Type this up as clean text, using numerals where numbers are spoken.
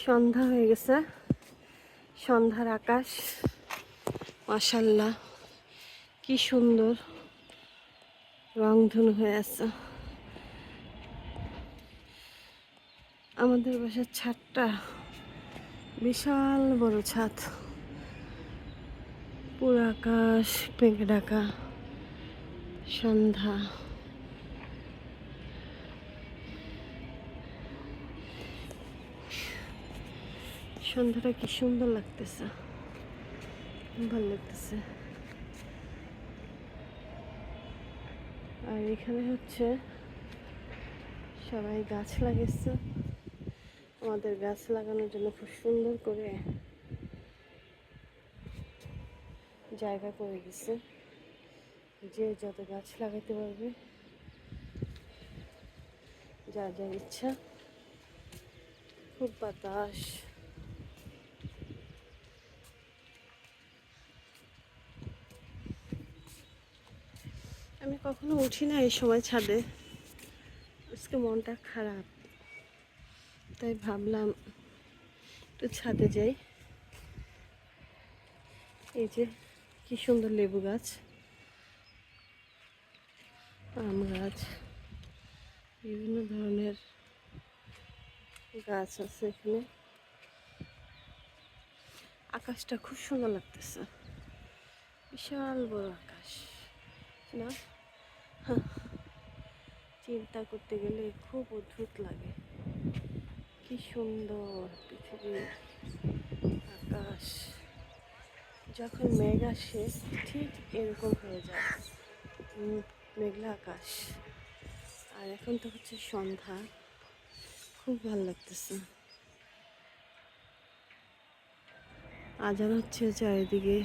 সন্ধ্যা হয়ে গেছে, সন্ধ্যার আকাশ মাশাআল্লাহ কি সুন্দর রংধনু হয়ে আছে। আমাদের বাসার ছাদটা বিশাল বড় ছাদ, পুরো আকাশ মেঘে ঢাকা। সন্ধ্যা সন্ধ্যাটা কি সুন্দর লাগতেছে, ভালো লাগতেছে। আর এখানে হচ্ছে সবাই গাছ লাগিয়েছে, আমাদের গাছ লাগানোর জন্য খুব সুন্দর করে জায়গা করে দিছে, যে যত গাছ লাগাতে পারবে, যা যা ইচ্ছা। খুব বাতাস, আমি কখনো উঠি না এই সময় ছাদে, আজকে মনটা খারাপ, তাই ভাবলাম একটু ছাদে যাই। এই যে কি সুন্দর লেবু গাছ, আম গাছ, বিভিন্ন ধরনের গাছ আছে এখানে। আকাশটা খুব সুন্দর লাগতেছে, বিশাল বড় আকাশ না? চিন্তা করতে গেলে খুব অদ্ভুত লাগে, কি সুন্দর পৃথিবীর আকাশ। যখন মেঘ আসে ঠিক এরকম হয়ে যায়, মেঘলা আকাশ। আর এখন তো হচ্ছে সন্ধ্যা, খুব ভালো লাগতেছে। আজান হচ্ছে চারিদিকে।